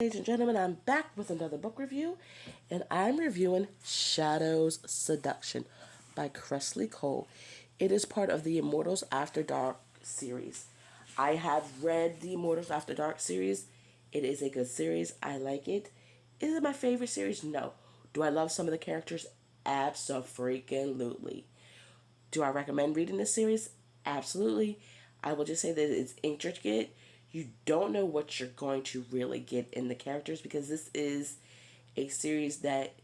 Ladies and gentlemen, I'm back with another book review, and I'm reviewing Shadows Seduction by Cressley Cole. It is part of the Immortals After Dark series. I have read the Immortals After Dark series. It is a good series. I like it. Is it my favorite series? No. Do I love some of the characters? Absolutely. Do I recommend reading this series? Absolutely. I will just say that it's intricate. You don't know what you're going to really get in the characters because this is a series that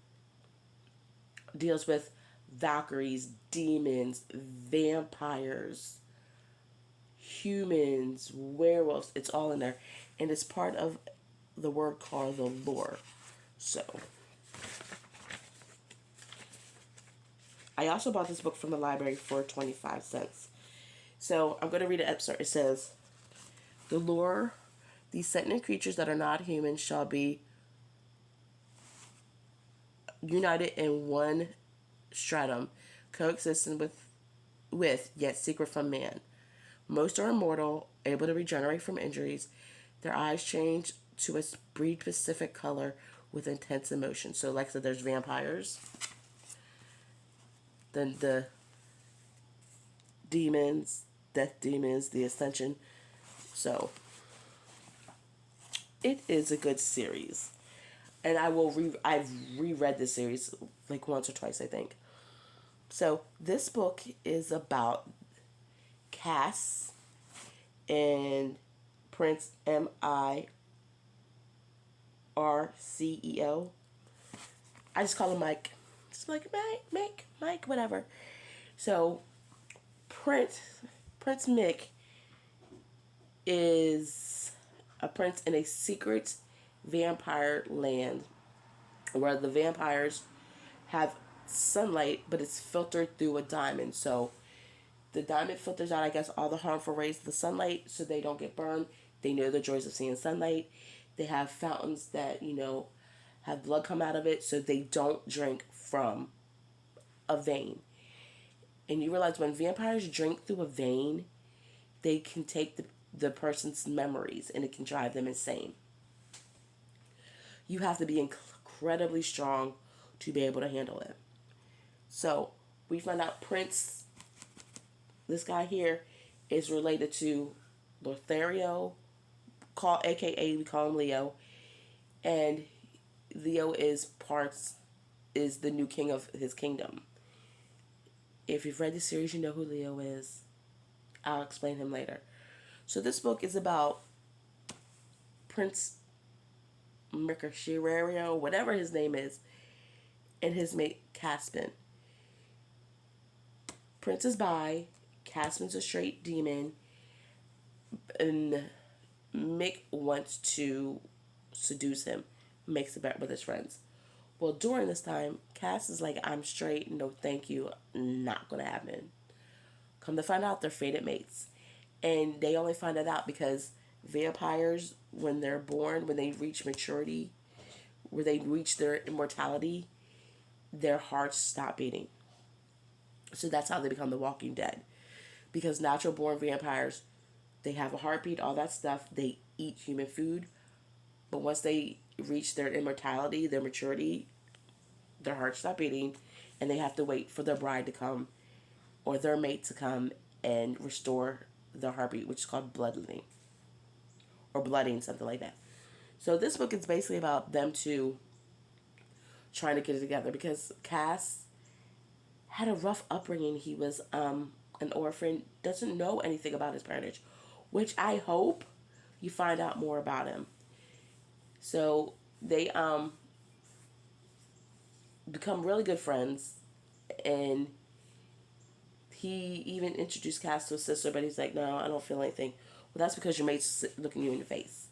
deals with Valkyries, demons, vampires, humans, werewolves. It's all in there. And it's part of the word called the lore. So, I also bought this book from the library for 25 cents. So, I'm going to read an excerpt. It says, the lore, these sentient creatures that are not human shall be united in one stratum, coexisting with yet secret from man. Most are immortal, able to regenerate from injuries. Their eyes change to a breed specific color with intense emotion. So, like I said, there's vampires, then the demons, death demons, the ascension. So, it is a good series. And I've reread this series like once or twice, I think. So, this book is about Cass and Prince Mirceo. I just call him Mike. It's like Mike, whatever. So Prince Prince Mick is a prince in a secret vampire land where the vampires have sunlight, but it's filtered through a diamond. So the diamond filters out, I guess, all the harmful rays of the sunlight so they don't get burned. They know the joys of seeing sunlight. They have fountains that, have blood come out of it so they don't drink from a vein. And you realize when vampires drink through a vein, they can take the person's memories and it can drive them insane. You have to be incredibly strong to be able to handle it. So we find out Prince, this guy here, is related to Lothario, AKA we call him Leo, and Leo is the new king of his kingdom. If you've read the series, you know who Leo is. I'll explain him later. So this book is about Prince Mercutio, whatever his name is, and his mate Caspian. Prince is bi, Caspian's a straight demon, and Mick wants to seduce him, makes a bet with his friends. Well, during this time, Cass is like, I'm straight, no thank you, not gonna happen. Come to find out, they're fated mates. And they only find it out because vampires, when they're born, when they reach maturity, where they reach their immortality, their hearts stop beating. So that's how they become the Walking Dead. Because natural born vampires, they have a heartbeat, all that stuff, they eat human food, but once they reach their immortality, their maturity, their hearts stop beating, and they have to wait for their bride to come or their mate to come and restore their heartbeat, which is called bloodletting or blooding, something like that. So this book is basically about them two trying to get it together because Cass had a rough upbringing. He was an orphan, doesn't know anything about his parentage, which I hope you find out more about him. So they become really good friends, and he even introduced Cass to his sister, but he's like, no, I don't feel anything. Well, that's because your mate's looking you in the face.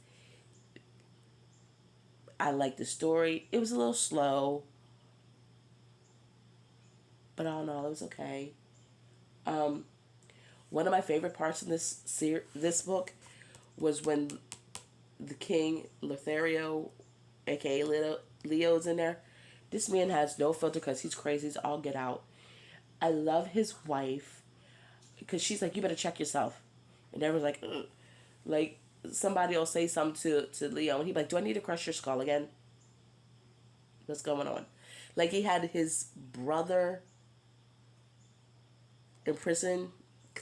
I like the story. It was a little slow, but all in all, it was okay. Um, One of my favorite parts in this book was when the king Lothario, aka Leo's in there. This man has no filter because he's crazy. He's all get out. I love his wife because she's like, you better check yourself, and everyone's like, ugh. Like somebody will say something to Leo, and he'd be like, "Do I need to crush your skull again? What's going on?" Like he had his brother in prison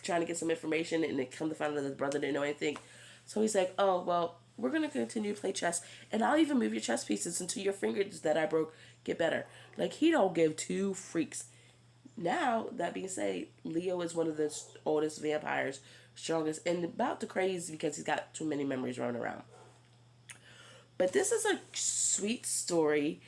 trying to get some information, and it come to find out that his brother didn't know anything. So he's like, "Oh well, we're gonna continue to play chess, and I'll even move your chess pieces until your fingers that I broke get better." Like he don't give two freaks. Now that being said, Leo is one of the oldest vampires, strongest, and about to craze because he's got too many memories running around. But this is a sweet story.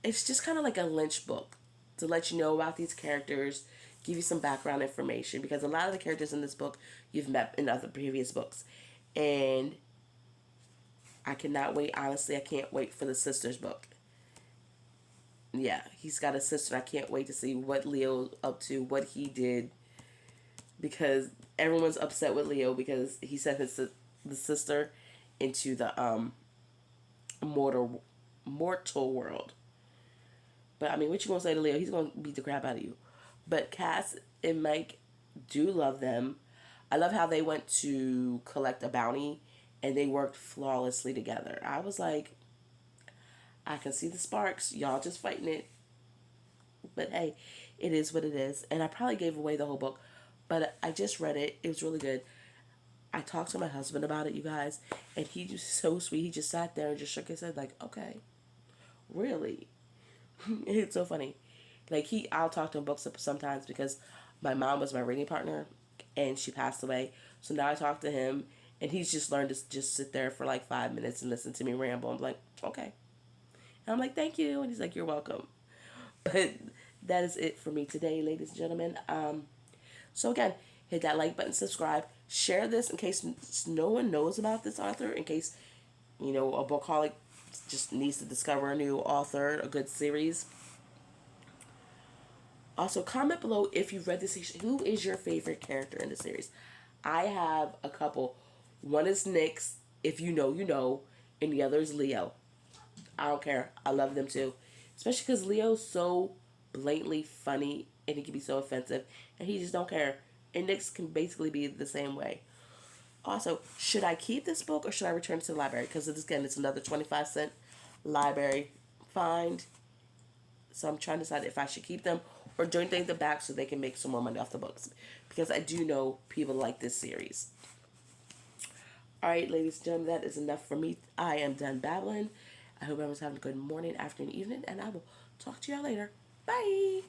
It's just kind of like a Lynch book to let you know about these characters, give you some background information because a lot of the characters in this book you've met in other previous books. And I cannot wait. Honestly, I can't wait for the sisters book. Yeah, he's got a sister. I can't wait to see what Leo's up to, what he did, because everyone's upset with Leo because he sent the sister into the mortal world. But I mean, what you gonna say to Leo? He's gonna beat the crap out of you. But Cass and Mike do love them. I love how they went to collect a bounty and they worked flawlessly together. I was like, I can see the sparks. Y'all just fighting it. But hey, it is what it is. And I probably gave away the whole book, but I just read it. It was really good. I talked to my husband about it, you guys, and he was so sweet. He just sat there and just shook his head, like, okay, really? It's so funny. Like I'll talk to him books sometimes because my mom was my reading partner, and she passed away. So now I talk to him, and he's just learned to just sit there for like 5 minutes and listen to me ramble. I'm like, okay. And I'm like, thank you, and he's like, you're welcome. But that is it for me today, ladies and gentlemen. So again, hit that like button, subscribe, share this in case no one knows about this author. In case a bookaholic just needs to discover a new author, a good series. Also, comment below if you've read this series. Who is your favorite character in the series? I have a couple. One is Nyx, if you know, you know, and the other is Leo. I don't care. I love them too. Especially because Leo's so blatantly funny and he can be so offensive, and he just don't care. And Nyx can basically be the same way. Also, should I keep this book or should I return it to the library? Because again, it's another 25-cent library find. So I'm trying to decide if I should keep them or donate them back so they can make some more money off the books. Because I do know people like this series. Alright, ladies and gentlemen, that is enough for me. I am done babbling. I hope everyone's having a good morning, afternoon, evening, and I will talk to y'all later. Bye!